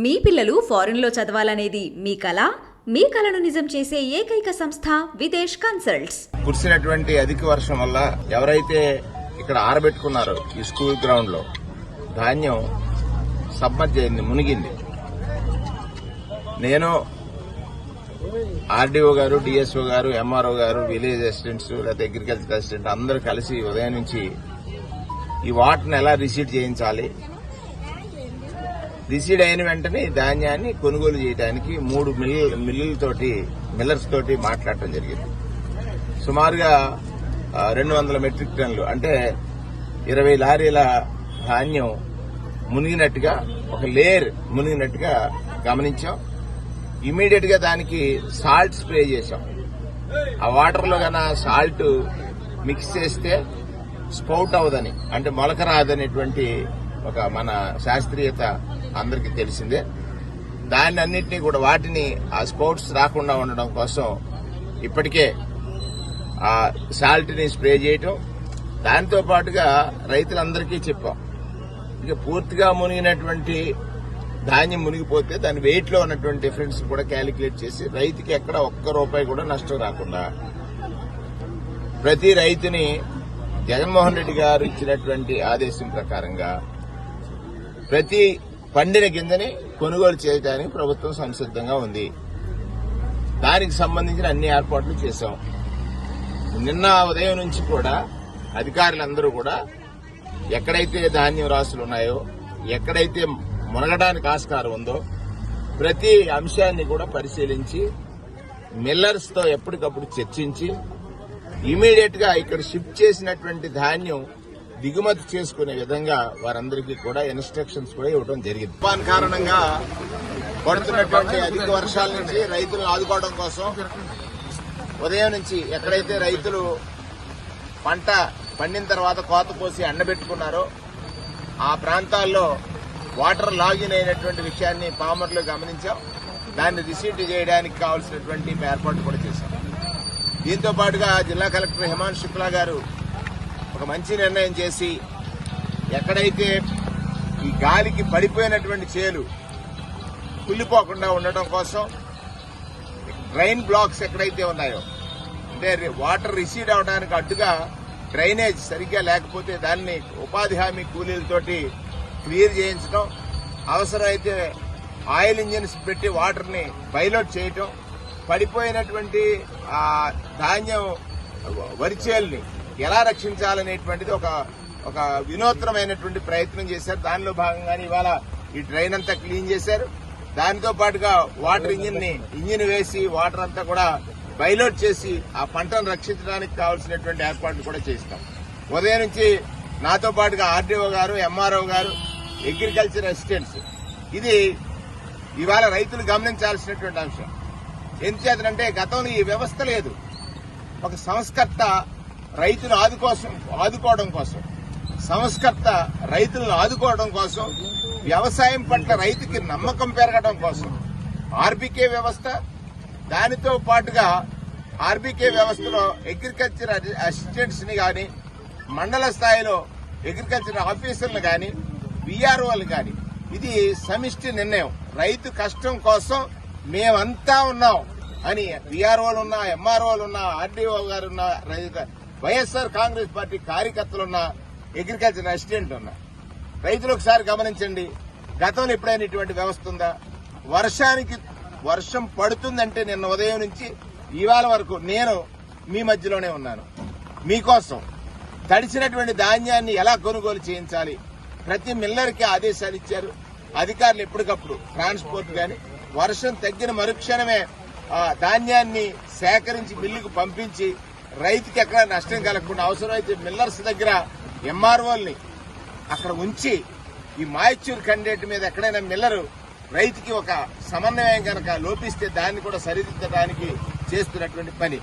మీ పిల్లలు ఫారెన్లో చదవాలనేది మీ కల? మీ కలను నిజం చేసే ఏకైక సంస్థ విదేశ్ కన్సల్ట్స్. కురిసినటువంటి అధిక వర్షం వల్ల ఎవరైతే ఇక్కడ ఆరబెట్టుకున్నారో ఈ స్కూల్ గ్రౌండ్ లో ధాన్యం సబ్మర్జ్ అయింది, మునిగింది. నేను ఆర్డీఓ గారు, డిఎస్ఓ గారు, ఎంఆర్ఓ గారు, విలేజ్ అసిస్టెంట్స్ లేదా అగ్రికల్చర్ అసిస్టెంట్ అందరూ కలిసి ఉదయం నుంచి ఈ వాటర్ని ఎలా రిసీడ్ చేయించాలి, రిసీడ్ అయిన వెంటనే ధాన్యాన్ని కొనుగోలు చేయడానికి 3 మిల్లర్స్ తోటి మాట్లాడటం జరిగింది. సుమారుగా 200 మెట్రిక్ టన్నులు అంటే 20 లారీల ధాన్యం మునిగినట్టుగా, ఒక లేయర్ మునిగినట్టుగా గమనించాం. ఇమీడియట్ గా దానికి సాల్ట్ స్ప్రే చేశాం. ఆ వాటర్ లో గన సాల్ట్ మిక్స్ చేస్తే స్పౌట్ అవదని, అంటే మొలక రాదనేటువంటి ఒక మన శాస్త్రీయత అందరికీ తెలిసిందే. దాన్ని అన్నింటినీ కూడా వాటిని ఆ స్పౌట్స్ రాకుండా ఉండడం కోసం ఇప్పటికే ఆ సాల్ట్ ని స్ప్రే చేయటం, దాంతో పాటుగా రైతులందరికీ చెప్పాం, ఇక పూర్తిగా మునిగినటువంటి ధాన్యం మునిగిపోతే దాని వెయిట్ లో ఉన్నటువంటి డిఫరెన్స్ కూడా క్యాలిక్యులేట్ చేసి రైతుకి ఎక్కడ ₹1 కూడా నష్టం రాకుండా ప్రతి రైతుని జగన్మోహన్ రెడ్డి గారు ఇచ్చినటువంటి ఆదేశం ప్రకారంగా ప్రతి పండిన గింజని కొనుగోలు చేయడానికి ప్రభుత్వం సంసిద్ధంగా ఉంది. దానికి సంబంధించిన అన్ని ఏర్పాట్లు చేశాం. నిన్న ఉదయం నుంచి కూడా అధికారులందరూ కూడా ఎక్కడైతే ధాన్యం రాసులు ఉన్నాయో, ఎక్కడైతే మునగడానికి ఆస్కారం ఉందో ప్రతి అంశాన్ని కూడా పరిశీలించి మిల్లర్స్ తో ఎప్పటికప్పుడు చర్చించి ఇమీడియట్ గా ఇక్కడ షిఫ్ట్ చేసినటువంటి ధాన్యం దిగుమతి చేసుకునే విధంగా వారందరికీ కూడా ఇన్స్ట్రక్షన్స్ కూడా ఇవ్వడం జరిగింది. తుఫాన్ కారణంగా పడుతున్నటువంటి అధిక వర్షాల నుంచి రైతులను ఆదుకోవడం కోసం ఉదయం నుంచి ఎక్కడైతే రైతులు పంట పండిన తర్వాత కోత కోసి ఎండబెట్టుకున్నారో ఆ ప్రాంతాల్లో వాటర్ లాగిన్ అయినటువంటి విషయాన్ని పామర్లు గమనించాం. దాన్ని రిసీవ్ చేయడానికి కావాల్సినటువంటి ఏర్పాట్లు కూడా చేశాం. దీంతో పాటుగా జిల్లా కలెక్టర్ హిమాంశు శుక్లా గారు ఒక మంచి నిర్ణయం చేసి ఎక్కడైతే ఈ గాలికి పడిపోయినటువంటి చేలు కుళ్ళిపోకుండా ఉండటం కోసం డ్రైన్ బ్లాక్స్ ఎక్కడైతే ఉన్నాయో, అంటే వాటర్ రిసీడ్ అవడానికి అడ్డుగా డ్రైనేజ్ సరిగ్గా లేకపోతే దాన్ని ఉపాధి హామీ కూలీలతోటి క్లియర్ చేయించడం, అవసరమైతే ఆయిల్ ఇంజిన్స్ పెట్టి వాటర్ ని బైలోట్ చేయటం, పడిపోయినటువంటి ఆ ధాన్యం వరిచేల్ని ఎలా రక్షించాలనేటువంటిది ఒక వినూత్నమైనటువంటి ప్రయత్నం చేశారు. దానిలో భాగంగానే ఇవాళ ఈ డ్రైన్ అంతా క్లీన్ చేశారు. దానితో పాటుగా వాటర్ ఇంజిన్ వేసి వాటర్ అంతా కూడా బైలోట్ చేసి ఆ పంటను రక్షించడానికి కావాల్సినటువంటి ఏర్పాట్లు కూడా చేస్తాం. ఉదయం నుంచి నాతో పాటుగా ఆర్డీఓ గారు, ఎంఆర్ఓ గారు, అగ్రికల్చర్ అసిస్టెంట్స్, ఇది ఇవాళ రైతులు గమనించాల్సినటువంటి అంశం. ఎందుచేతనంటే గతంలో ఈ వ్యవస్థ లేదు. ఒక సంస్కర్త రైతులు ఆదుకోవడం కోసం, సంస్కర్త రైతులను ఆదుకోవడం కోసం, వ్యవసాయం పట్ల రైతుకి నమ్మకం పెరగడం కోసం ఆర్బీకే వ్యవస్థ, దానితో పాటుగా ఆర్బీకే వ్యవస్థలో అగ్రికల్చర్ అసిస్టెంట్స్ ని గాని, మండల స్థాయిలో అగ్రికల్చర్ ఆఫీసర్లు గాని, విఆర్ఓలు గాని, ఇది సమిష్టి నిర్ణయం. రైతు కష్టం కోసం మేమంతా ఉన్నాం అని విఆర్ఓలున్నా, ఎంఆర్ఓలున్నా, ఆర్డీఓ గారున్నా, వైఎస్ఆర్ కాంగ్రెస్ పార్టీ కార్యకర్తలున్నా, అగ్రికల్చర్ అసిస్టెంట్ ఉన్నా, రైతులు ఒకసారి గమనించండి. గతంలో ఎప్పుడైనా ఇటువంటి వ్యవస్థ ఉందా? వర్షం పడుతుందంటే నిన్న ఉదయం నుంచి ఇవాళ వరకు నేను మీ మధ్యలోనే ఉన్నాను. మీకోసం తడిసినటువంటి ధాన్యాన్ని ఎలా కొనుగోలు చేయించాలి, ప్రతి మిల్లర్కి ఆదేశాలు ఇచ్చారు అధికారులు. ఎప్పటికప్పుడు ట్రాన్స్పోర్ట్ గాని, వర్షం తగ్గిన మరుక్షణమే ధాన్యాన్ని సేకరించి మిల్లుకు పంపించి రైతుకి ఎక్కడ నష్టం కలగకుండా, అవసరమైతే మిల్లర్స్ దగ్గర ఎంఆర్ఓల్ని అక్కడ ఉంచి ఈ మాయిశ్చర్ కంటెంట్ మీద ఎక్కడైనా మిల్లరు రైతుకి ఒక సమన్వయం కనుక లోపిస్తే దాన్ని కూడా సరిదిద్దడానికి చేస్తున్నటువంటి పని.